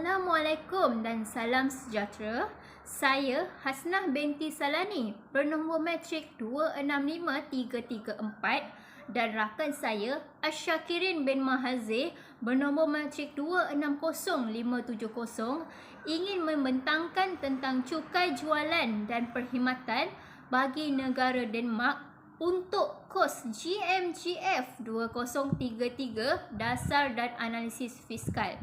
Assalamualaikum dan salam sejahtera. Saya Hasnah binti Salani, bernombor matrik 265334 dan rakan saya Asyakirin bin Mahazir, bernombor matrik 260570 ingin membentangkan tentang cukai jualan dan perkhidmatan bagi negara Denmark untuk kos GMGF 2033 Dasar dan Analisis Fiskal.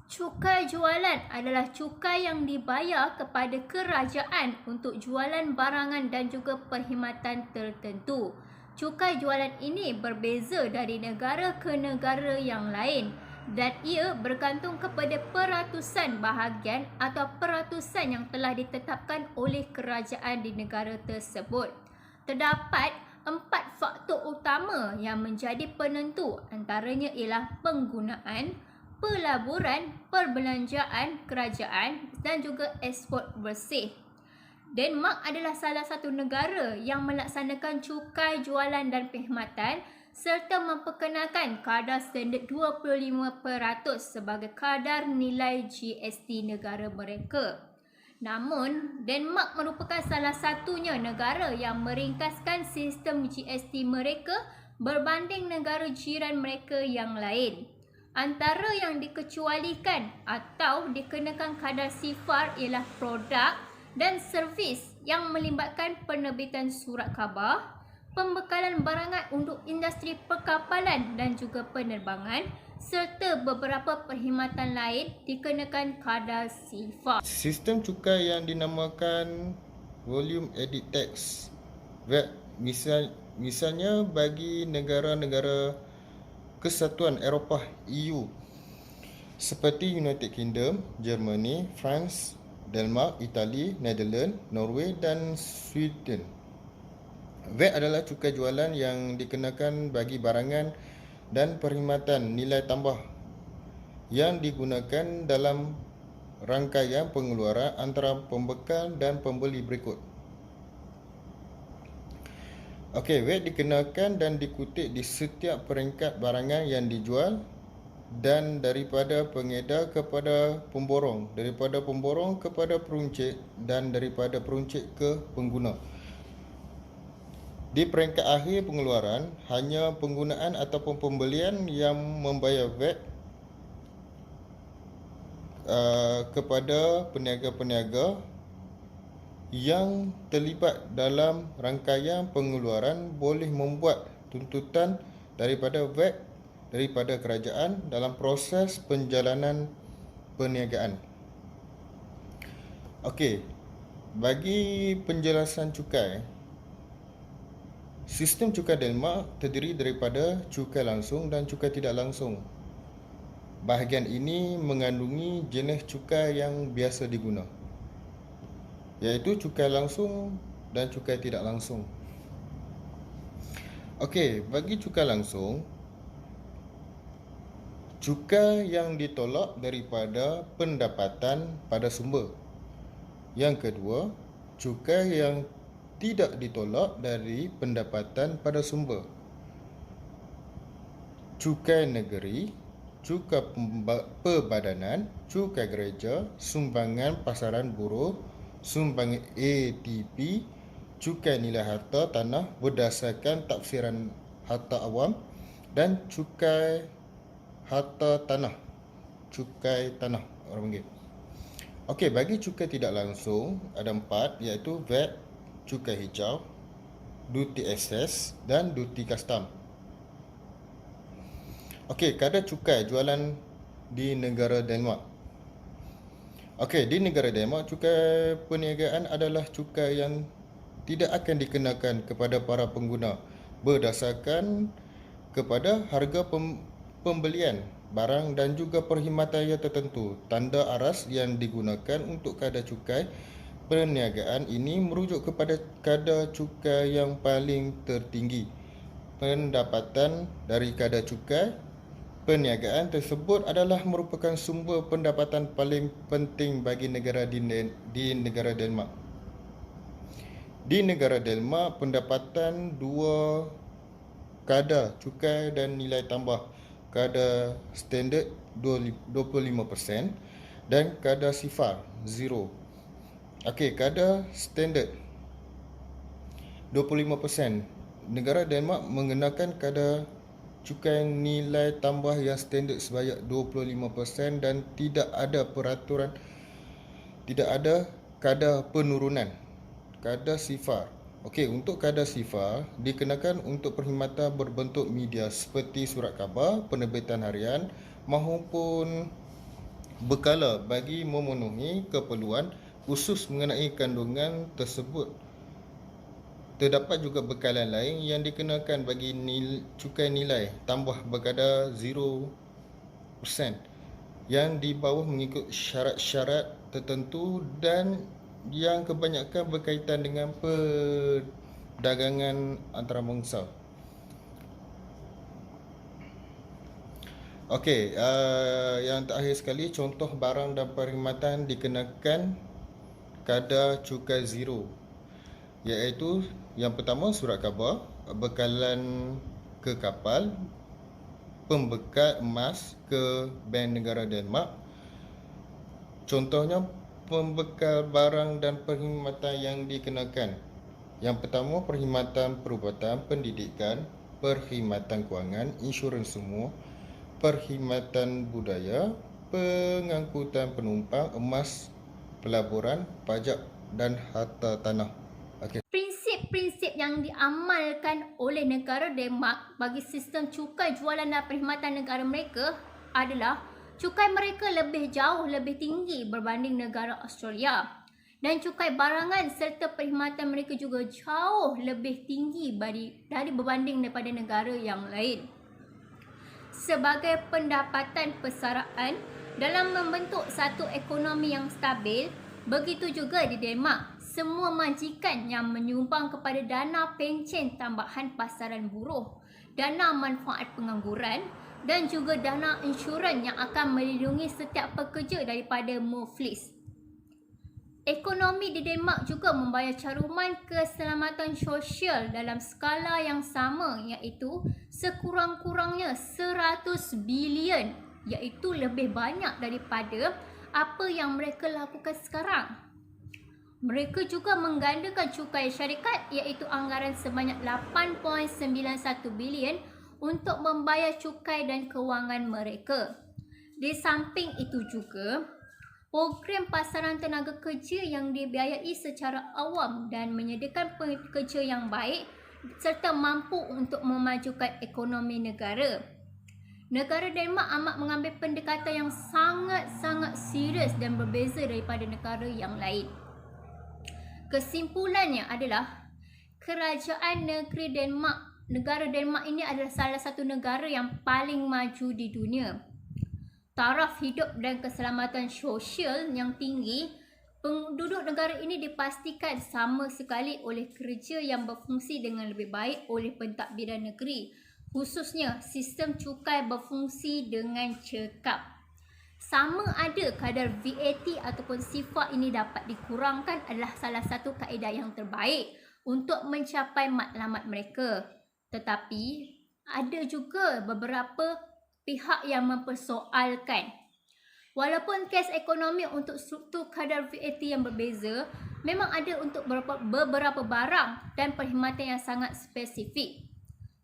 Cukai jualan adalah cukai yang dibayar kepada kerajaan untuk jualan barangan dan juga perkhidmatan tertentu. Cukai jualan ini berbeza dari negara ke negara yang lain dan ia bergantung kepada peratusan bahagian atau peratusan yang telah ditetapkan oleh kerajaan di negara tersebut. Terdapat 4 faktor utama yang menjadi penentu, antaranya ialah penggunaan, pelaburan, perbelanjaan kerajaan dan juga ekspor bersih. Denmark adalah salah satu negara yang melaksanakan cukai jualan dan perkhidmatan serta memperkenalkan kadar standard 25% sebagai kadar nilai GST negara mereka. Namun, Denmark merupakan salah satunya negara yang meringkaskan sistem GST mereka berbanding negara jiran mereka yang lain. Antara yang dikecualikan atau dikenakan kadar sifar ialah produk dan servis yang melibatkan penerbitan surat khabar, pembekalan barangan untuk industri perkapalan dan juga penerbangan, serta beberapa perkhidmatan lain dikenakan kadar sifar. Sistem cukai yang dinamakan Volume Added Tax VAT, misalnya bagi negara-negara Kesatuan Eropah EU seperti United Kingdom, Germany, France, Denmark, Itali, Netherlands, Norway dan Sweden. VAT adalah cukai jualan yang dikenakan bagi barangan dan perkhidmatan nilai tambah yang digunakan dalam rangkaian pengeluaran antara pembekal dan pembeli berikut. Okey, VAT dikenakan dan dikutip di setiap peringkat barangan yang dijual dan daripada pengedar kepada pemborong, daripada pemborong kepada peruncit dan daripada peruncit ke pengguna. Di peringkat akhir pengeluaran, hanya penggunaan ataupun pembelian yang membayar VAT kepada peniaga-peniaga yang terlibat dalam rangkaian pengeluaran boleh membuat tuntutan daripada VAT daripada kerajaan dalam proses penjalanan perniagaan. Okey, bagi penjelasan cukai, sistem cukai Denmark terdiri daripada cukai langsung dan cukai tidak langsung. Bahagian ini mengandungi jenis cukai yang biasa diguna, iaitu cukai langsung dan cukai tidak langsung. Okey, bagi cukai langsung, cukai yang ditolak daripada pendapatan pada sumber. Yang kedua, cukai yang tidak ditolak dari pendapatan pada sumber. Cukai negeri, cukai perbadanan, cukai gereja, sumbangan pasaran buruh, sumbangan ATP, cukai nilai harta tanah berdasarkan tafsiran harta awam dan cukai harta tanah, cukai tanah orang panggil. Okey, bagi cukai tidak langsung ada 4, iaitu VAT, cukai hijau, duty excess dan duty custom. Okey, kadar cukai jualan di negara Denmark. Okey, di negara Denmark, cukai perniagaan adalah cukai yang tidak akan dikenakan kepada para pengguna berdasarkan kepada harga pembelian barang dan juga perkhidmatan yang tertentu. Tanda aras yang digunakan untuk kadar cukai perniagaan ini merujuk kepada kadar cukai yang paling tertinggi. Pendapatan dari kadar cukai perniagaan tersebut adalah merupakan sumber pendapatan paling penting bagi negara di negara Denmark. Di negara Denmark, pendapatan dua kadar cukai dan nilai tambah kadar standard 25% dan kadar sifar 0. Okey, kadar standard 25%. Negara Denmark mengenakan kadar cukai nilai tambah yang standard sebanyak 25% dan tidak ada kadar penurunan. Kadar sifar. Okey, untuk kadar sifar dikenakan untuk perkhidmatan berbentuk media seperti surat khabar, penerbitan harian maupun berkala bagi memenuhi keperluan khusus mengenai kandungan tersebut. Terdapat juga bekalan lain yang dikenakan bagi cukai nilai tambah berkadar 0% yang di bawah mengikut syarat-syarat tertentu dan yang kebanyakan berkaitan dengan perdagangan antarabangsa. Okey, yang terakhir sekali, contoh barang dan perkhidmatan dikenakan kadar cukai 0, iaitu yang pertama surat khabar, bekalan ke kapal, pembekal emas ke Bank Negara Denmark. Contohnya pembekal barang dan perkhidmatan yang dikenakan. Yang pertama, perkhidmatan perubatan, pendidikan, perkhidmatan kewangan, insurans semua, perkhidmatan budaya, pengangkutan penumpang, emas, pelaburan, pajak dan harta tanah. Okey. Prinsip-prinsip yang diamalkan oleh negara Denmark bagi sistem cukai jualan dan perkhidmatan negara mereka adalah cukai mereka jauh lebih tinggi berbanding negara Australia, dan cukai barangan serta perkhidmatan mereka juga jauh lebih tinggi dari berbanding daripada negara yang lain. Sebagai pendapatan persaraan dalam membentuk satu ekonomi yang stabil, begitu juga di Denmark. Semua majikan yang menyumbang kepada dana pencen tambahan pasaran buruh, dana manfaat pengangguran dan juga dana insurans yang akan melindungi setiap pekerja daripada muflis. Ekonomi di Denmark juga membayar caruman keselamatan sosial dalam skala yang sama, iaitu sekurang-kurangnya 100 bilion, iaitu lebih banyak daripada apa yang mereka lakukan sekarang. Mereka juga menggandakan cukai syarikat, iaitu anggaran sebanyak 8.91 bilion untuk membayar cukai dan kewangan mereka. Di samping itu juga, program pasaran tenaga kerja yang dibiayai secara awam dan menyediakan pekerja yang baik serta mampu untuk memajukan ekonomi negara. Negara Denmark amat mengambil pendekatan yang sangat-sangat serius dan berbeza daripada negara yang lain. Kesimpulannya adalah kerajaan negara Denmark ini adalah salah satu negara yang paling maju di dunia. Taraf hidup dan keselamatan sosial yang tinggi, penduduk negara ini dipastikan sama sekali oleh kerja yang berfungsi dengan lebih baik oleh pentadbiran negeri, khususnya sistem cukai berfungsi dengan cekap. Sama ada kadar VAT ataupun sifar ini dapat dikurangkan adalah salah satu kaedah yang terbaik untuk mencapai matlamat mereka. Tetapi ada juga beberapa pihak yang mempersoalkan. Walaupun kes ekonomi untuk struktur kadar VAT yang berbeza, memang ada untuk beberapa barang dan perkhidmatan yang sangat spesifik.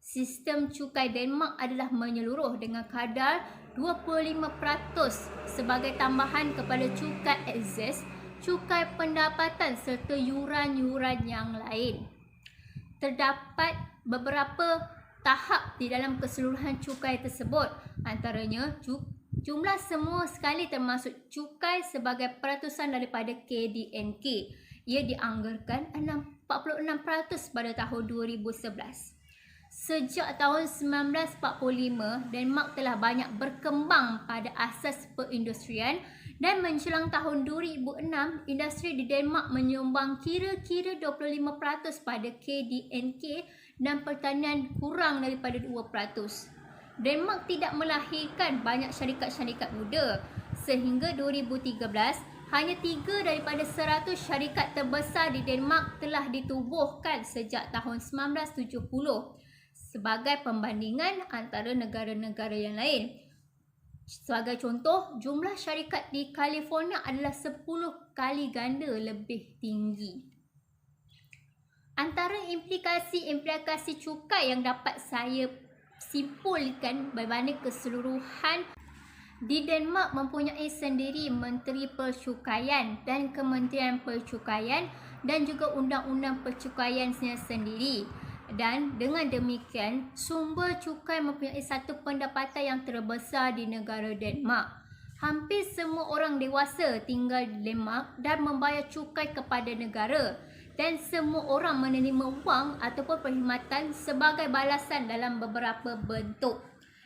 Sistem cukai Denmark adalah menyeluruh dengan kadar 25% sebagai tambahan kepada cukai ekses, cukai pendapatan serta yuran-yuran yang lain. Terdapat beberapa tahap di dalam keseluruhan cukai tersebut, antaranya jumlah semua sekali termasuk cukai sebagai peratusan daripada KDNK. Ia dianggarkan 46% pada tahun 2011. Sejak tahun 1945, Denmark telah banyak berkembang pada asas perindustrian dan menjelang tahun 2006, industri di Denmark menyumbang kira-kira 25% pada KDNK dan pertanian kurang daripada 2%. Denmark tidak melahirkan banyak syarikat-syarikat muda. Sehingga 2013, hanya 3 daripada 100 syarikat terbesar di Denmark telah ditubuhkan sejak tahun 1970. sebagai pembandingan antara negara-negara yang lain. Sebagai contoh, jumlah syarikat di California adalah 10 kali ganda lebih tinggi. Antara implikasi-implikasi cukai yang dapat saya simpulkan berbanding keseluruhan, di Denmark mempunyai sendiri Menteri Percukaian dan Kementerian Percukaian dan juga undang-undang percukaiannya sendiri. Dan dengan demikian, sumber cukai mempunyai satu pendapatan yang terbesar di negara Denmark. Hampir semua orang dewasa tinggal di Denmark dan membayar cukai kepada negara. Dan semua orang menerima wang ataupun perkhidmatan sebagai balasan dalam beberapa bentuk.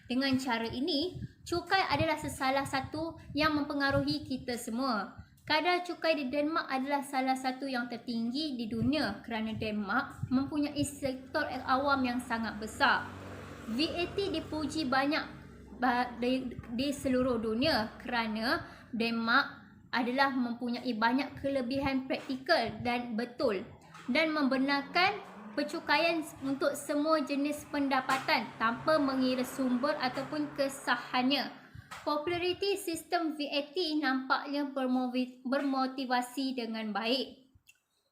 Dengan cara ini, cukai adalah salah satu yang mempengaruhi kita semua. Kadar cukai di Denmark adalah salah satu yang tertinggi di dunia kerana Denmark mempunyai sektor awam yang sangat besar. VAT dipuji banyak di seluruh dunia kerana Denmark adalah mempunyai banyak kelebihan praktikal dan betul dan membenarkan percukaian untuk semua jenis pendapatan tanpa mengira sumber ataupun kesahannya. Populariti sistem VAT nampaknya bermotivasi dengan baik.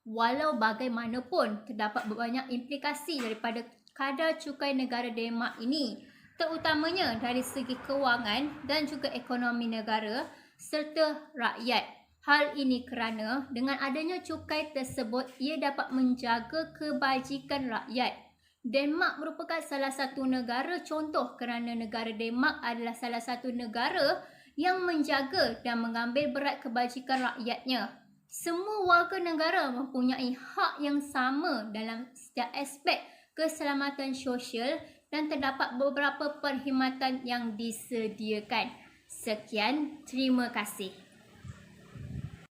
Walau bagaimanapun, terdapat banyak implikasi daripada kadar cukai negara Denmark ini, terutamanya dari segi kewangan dan juga ekonomi negara serta rakyat. Hal ini kerana dengan adanya cukai tersebut, ia dapat menjaga kebajikan rakyat. Denmark merupakan salah satu negara contoh kerana negara Denmark adalah salah satu negara yang menjaga dan mengambil berat kebajikan rakyatnya. Semua warga negara mempunyai hak yang sama dalam setiap aspek keselamatan sosial dan terdapat beberapa perkhidmatan yang disediakan. Sekian, terima kasih.